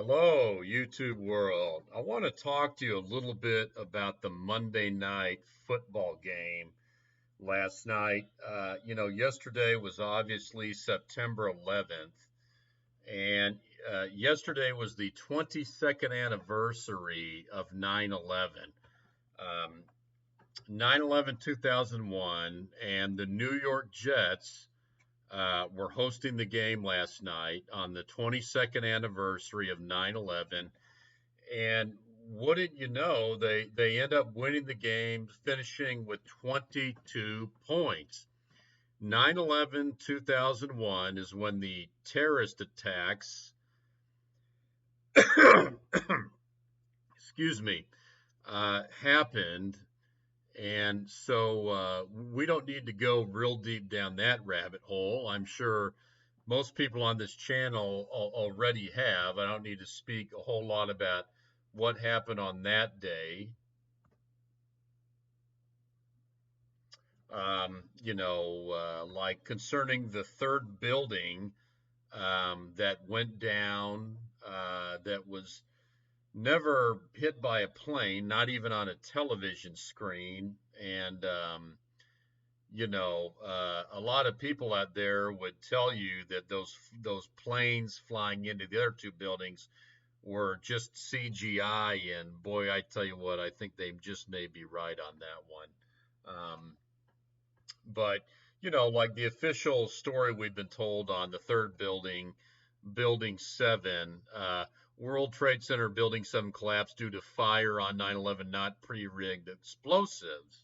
Hello, YouTube world. I want to talk to you a little bit about the Monday night football game last night. Yesterday was obviously September 11th, and yesterday was the 22nd anniversary of 9/11. Um, 9/11 2001, and the New York Jets were hosting the game last night on the 22nd anniversary of 9/11. And wouldn't you know, they end up winning the game, finishing with 22 points. 9/11 2001 is when the terrorist attacks, excuse me, happened. And so we don't need to go real deep down that rabbit hole. I'm sure most people on this channel already have. I don't need to speak a whole lot about what happened on that day. Like concerning the third building that went down, that was never hit by a plane, not even on a television screen. And a lot of people out there would tell you that those planes flying into the other two buildings were just CGI. And boy, I tell you what, I think they just may be right on that one. But like the official story we've been told on the third building, Building 7, World Trade Center Building 7 collapsed due to fire on 9/11, not pre-rigged explosives.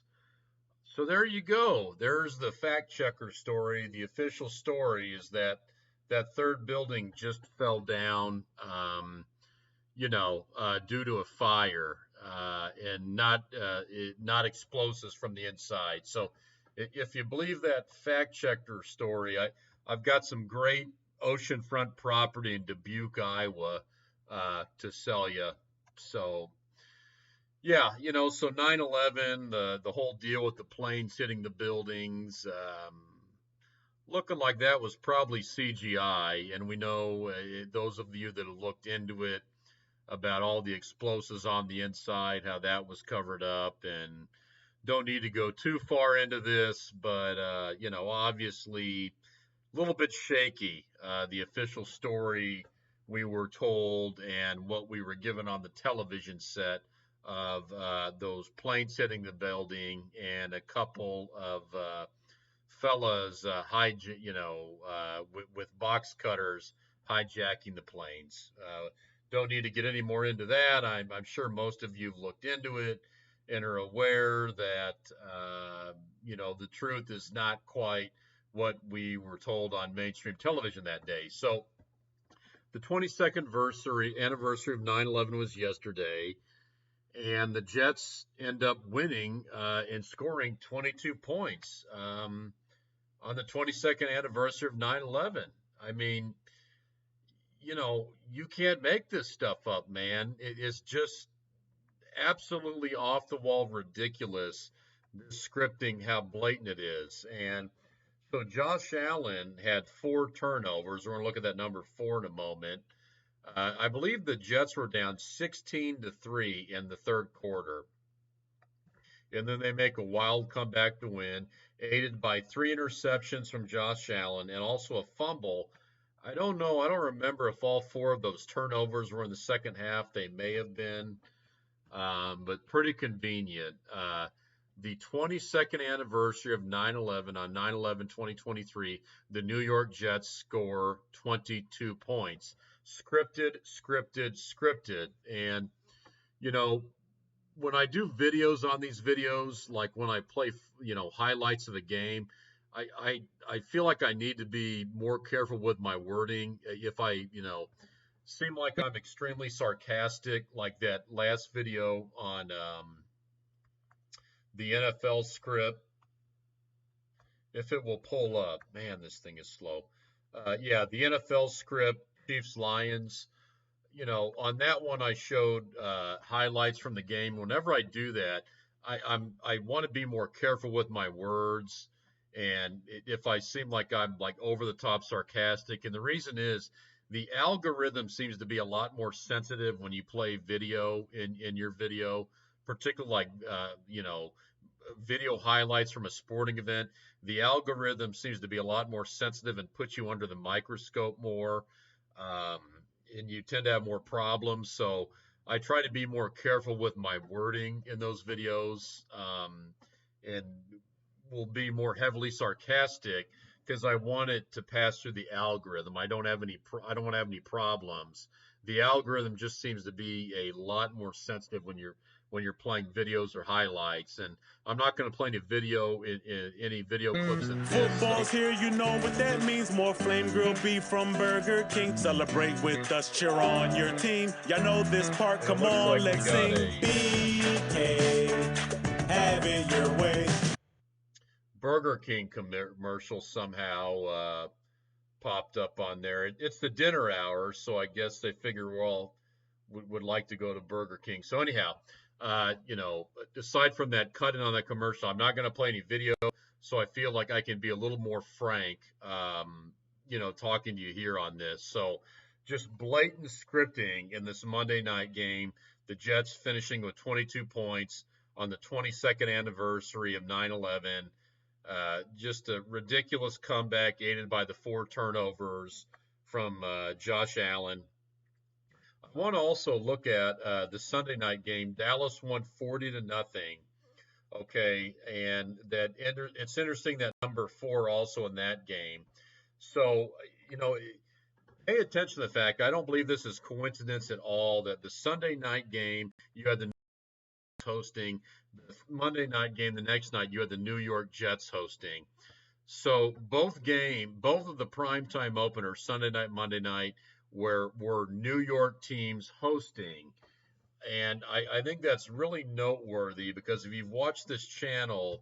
So there you go. There's the fact checker story. The official story is that that third building just fell down, due to a fire, and not explosives from the inside. So if you believe that fact checker story, I've got some great oceanfront property in Dubuque, Iowa, to sell you. So yeah, so 9/11, the whole deal with the planes hitting the buildings, looking like that was probably CGI. And we know, those of you that have looked into it, about all the explosives on the inside, how that was covered up. And don't need to go too far into this, but obviously a little bit shaky, the official story we were told and what we were given on the television set of those planes hitting the building and a couple of fellas, with box cutters hijacking the planes. Don't need to get any more into that. I'm sure most of you have looked into it and are aware that the truth is not quite what we were told on mainstream television that day. So the 22nd anniversary of 9/11 was yesterday, and the Jets end up winning and scoring 22 points on the 22nd anniversary of 9/11. I mean, you can't make this stuff up, man. It's just absolutely off the wall ridiculous, this scripting, how blatant it is. And so Josh Allen had 4 turnovers. We're going to look at that number 4 in a moment. I believe the Jets were down 16-3 in the third quarter. And then they make a wild comeback to win, aided by 3 interceptions from Josh Allen and also a fumble. I don't know. I don't remember if all 4 of those turnovers were in the second half. They may have been, but pretty convenient. The 22nd anniversary of 9/11, on 9/11/2023, the New York Jets score 22 points. Scripted, scripted, scripted. And, when I do videos on these videos, like when I play, highlights of a game, I feel like I need to be more careful with my wording. If I, seem like I'm extremely sarcastic, like that last video on the NFL script, if it will pull up, man, this thing is slow. Yeah, the NFL script, Chiefs Lions. On that one, I showed highlights from the game. Whenever I do that, I want to be more careful with my words, and if I seem like I'm like over the top sarcastic, and the reason is the algorithm seems to be a lot more sensitive when you play video in your video, particularly like video highlights from a sporting event. The algorithm seems to be a lot more sensitive and puts you under the microscope more, um, and you tend to have more problems. So I try to be more careful with my wording in those videos, and will be more heavily sarcastic because I want it to pass through the algorithm. I don't want to have any problems. The algorithm just seems to be a lot more sensitive when you're playing videos or highlights. And I'm not going to play any video clips in this. Football's here, you know what that means. More flame grilled beef from Burger King. Celebrate with us, cheer on your team. Y'all know this part, come on, let's sing. BK, have it your way. Burger King commercial somehow popped up on there. It's the dinner hour, so I guess they figure we're all would like to go to Burger King. So anyhow, aside from that cut in on that commercial, I'm not going to play any video, so I feel like I can be a little more frank, talking to you here on this. So just blatant scripting in this Monday night game. The Jets finishing with 22 points on the 22nd anniversary of 9/11. Just a ridiculous comeback aided by the 4 turnovers from Josh Allen. I want to also look at the Sunday night game. Dallas won 40-0. Okay, and it's interesting that number 4 also in that game. So pay attention to the fact. I don't believe this is coincidence at all that the Sunday night game you had the hosting, the Monday night game the next night you had the New York Jets hosting. So both of the primetime openers, Sunday night, Monday night, were New York teams hosting. And I think that's really noteworthy because if you've watched this channel,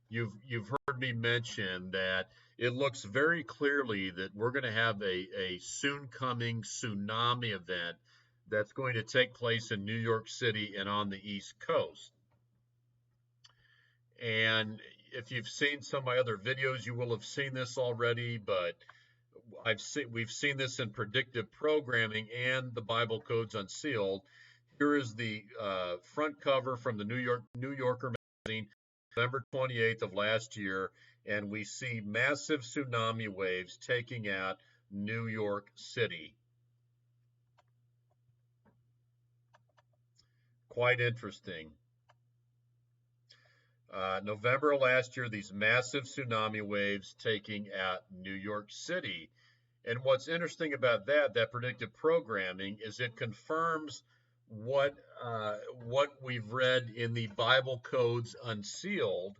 you've heard me mention that it looks very clearly that we're going to have a soon coming tsunami event that's going to take place in New York City and on the East Coast. And if you've seen some of my other videos, you will have seen this already, but we've seen this in predictive programming and the Bible Codes Unsealed. Here is the front cover from the New Yorker magazine, November 28th of last year, and we see massive tsunami waves taking out New York City. Quite interesting. November last year, these massive tsunami waves taking out New York City. And what's interesting about that predictive programming is it confirms what we've read in the Bible Codes Unsealed,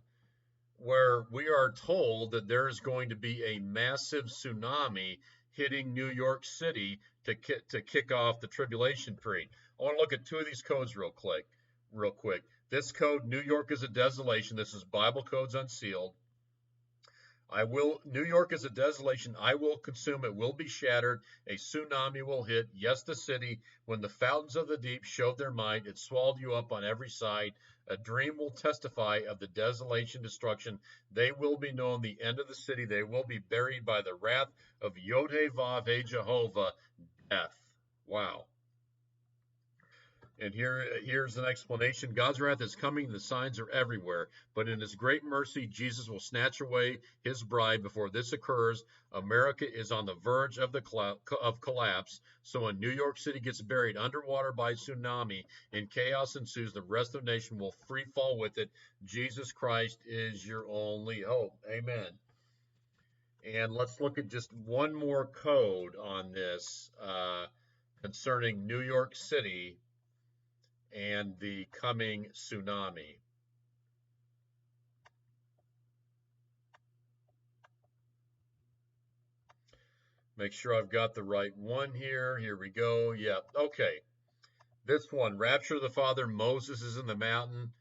where we are told that there is going to be a massive tsunami hitting New York City to kick off the tribulation period. I want to look at 2 of these codes real quick. This code, New York is a desolation. This is Bible Codes Unsealed. New York is a desolation. I will consume. It will be shattered. A tsunami will hit. Yes, the city. When the fountains of the deep showed their might, it swallowed you up on every side. A dream will testify of the desolation, destruction. They will be known, the end of the city. They will be buried by the wrath of Yod-Heh-Vav-Heh Jehovah, death. Wow. And here's an explanation. God's wrath is coming. The signs are everywhere. But in his great mercy, Jesus will snatch away his bride before this occurs. America is on the verge of collapse. So when New York City gets buried underwater by tsunami and chaos ensues, the rest of the nation will free fall with it. Jesus Christ is your only hope. Amen. And let's look at just one more code on this concerning New York City and the coming tsunami. Make sure I've got the right one here. Here we go. Yep. Okay. This one, Rapture of the Father, Moses is in the mountain.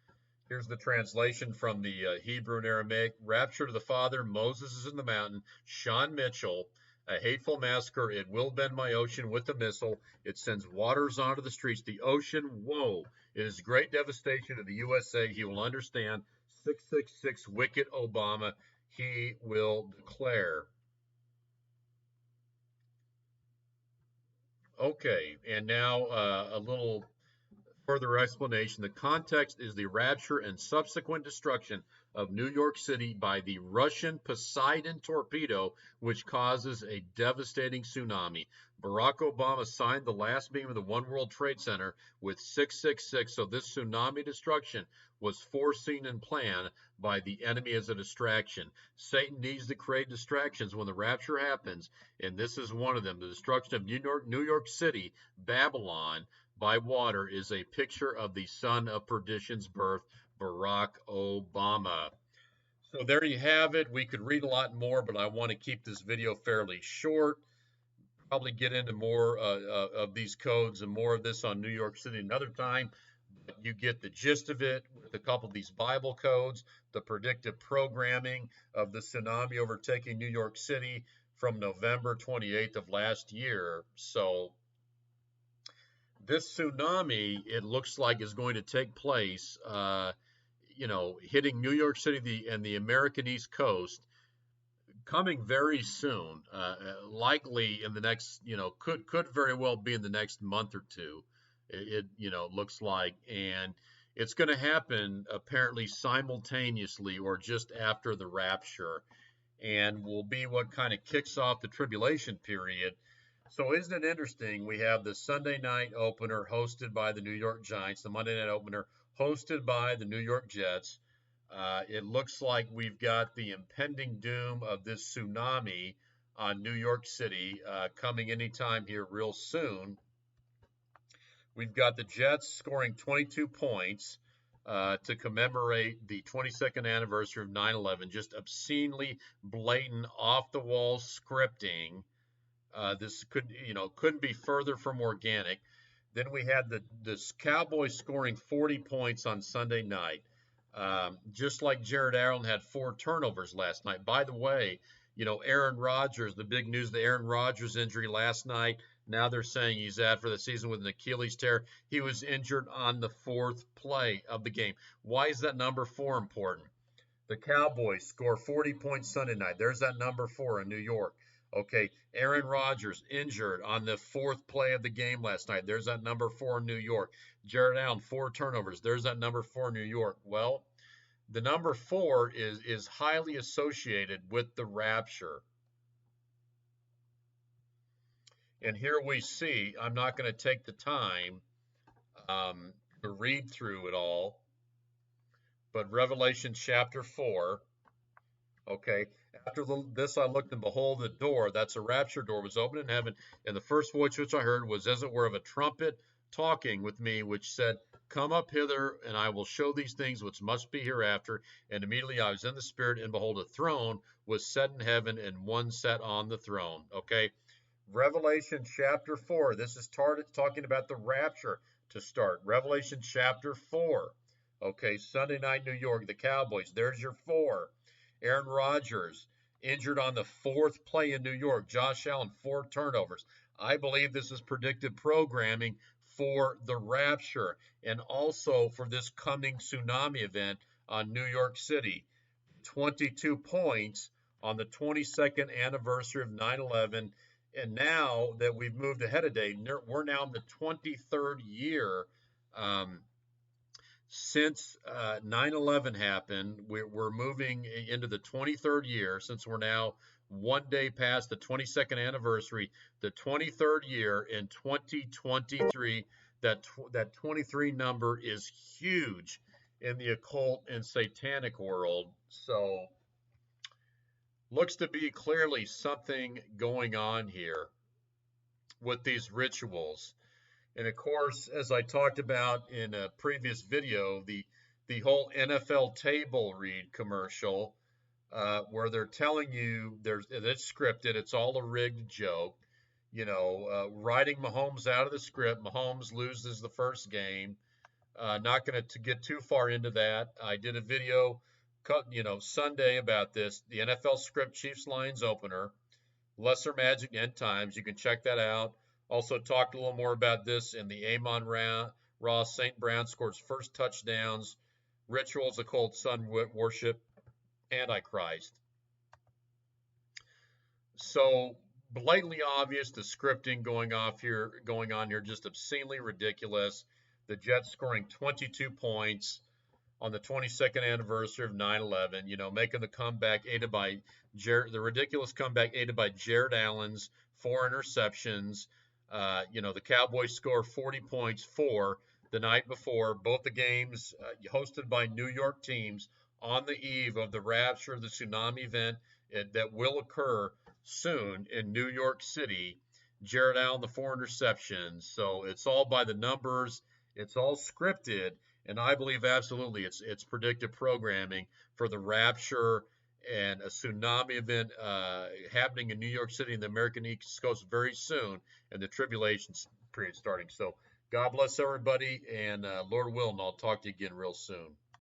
Here's the translation from the Hebrew and Aramaic. Rapture to the Father, Moses is in the mountain. Sean Mitchell, a hateful massacre. It will bend my ocean with the missile. It sends waters onto the streets. The ocean, whoa. It is great devastation to the USA. He will understand. 666 wicked Obama. He will declare. Okay, and now a little further explanation. The context is the rapture and subsequent destruction of New York City by the Russian Poseidon torpedo, which causes a devastating tsunami. Barack Obama signed the last beam of the One World Trade Center with 666, so this tsunami destruction was foreseen and planned by the enemy as a distraction. Satan needs to create distractions when the rapture happens, and this is one of them. The destruction of New York City, Babylon, by water is a picture of the son of perdition's birth, Barack Obama. So there you have it. We could read a lot more, but I want to keep this video fairly short. Probably get into more of these codes and more of this on New York City another time. But you get the gist of it with a couple of these Bible codes, the predictive programming of the tsunami overtaking New York City from November 28th of last year. So this tsunami, it looks like, is going to take place, hitting New York City and the American East Coast, coming very soon. Likely in the next, could very well be in the next month or two. It looks like, and it's going to happen apparently simultaneously or just after the rapture, and will be what kind of kicks off the tribulation period. So isn't it interesting? We have the Sunday night opener hosted by the New York Giants, the Monday night opener hosted by the New York Jets. It looks like we've got the impending doom of this tsunami on New York City coming anytime here real soon. We've got the Jets scoring 22 points to commemorate the 22nd anniversary of 9/11. Just obscenely blatant, off-the-wall scripting. This couldn't be further from organic. Then we had the Cowboys scoring 40 points on Sunday night. Just like Jared Allen had 4 turnovers last night. By the way, Aaron Rodgers, the big news, the Aaron Rodgers injury last night. Now they're saying he's out for the season with an Achilles tear. He was injured on the 4th play of the game. Why is that number 4 important? The Cowboys score 40 points Sunday night. There's that number 4 in New York. Okay, Aaron Rodgers injured on the 4th play of the game last night. There's that number 4 in New York. Jared Allen, 4 turnovers. There's that number 4 in New York. Well, the number 4 is highly associated with the rapture. And here we see, I'm not going to take the time to read through it all, but Revelation chapter 4, okay, after this I looked, and behold, the door, that's a rapture door, was opened in heaven, and the first voice which I heard was as it were of a trumpet talking with me, which said, Come up hither, and I will show these things which must be hereafter. And immediately I was in the Spirit, and behold, a throne was set in heaven, and one sat on the throne. Okay, Revelation chapter 4, this is talking about the rapture to start. Revelation chapter 4, okay, Sunday night, New York, the Cowboys, there's your 4. Aaron Rodgers, injured on the 4th play in New York. Josh Allen, 4 turnovers. I believe this is predictive programming for the rapture and also for this coming tsunami event on New York City. 22 points on the 22nd anniversary of 9/11. And now that we've moved ahead a day, we're now in the 23rd year since 9/11 happened. We're moving into the 23rd year since we're now one day past the 22nd anniversary, the 23rd year in 2023. That 23 number is huge in the occult and satanic world. So looks to be clearly something going on here with these rituals. And of course, as I talked about in a previous video, the whole NFL table read commercial, where they're telling you it's scripted, it's all a rigged joke, writing Mahomes out of the script. Mahomes loses the first game. Not going to get too far into that. I did a video, Sunday about this, the NFL script Chiefs Lions opener, Lesser Magic End Times. You can check that out. Also talked a little more about this in the Amon-Ra St. Brown scores first touchdowns, rituals, occult sun worship, Antichrist. So blatantly obvious. The scripting going on here, just obscenely ridiculous. The Jets scoring 22 points on the 22nd anniversary of 9/11. You know, making the comeback aided by the ridiculous comeback aided by Jared Allen's 4 interceptions. You know, the Cowboys score 40 points the night before. Both the games hosted by New York teams on the eve of the Rapture, the tsunami event that will occur soon in New York City. Jared Allen, the 4 interceptions. So it's all by the numbers. It's all scripted, and I believe absolutely it's predictive programming for the Rapture and a tsunami event happening in New York City and the American East Coast very soon, and the tribulation period starting. So God bless everybody, and Lord willing, I'll talk to you again real soon.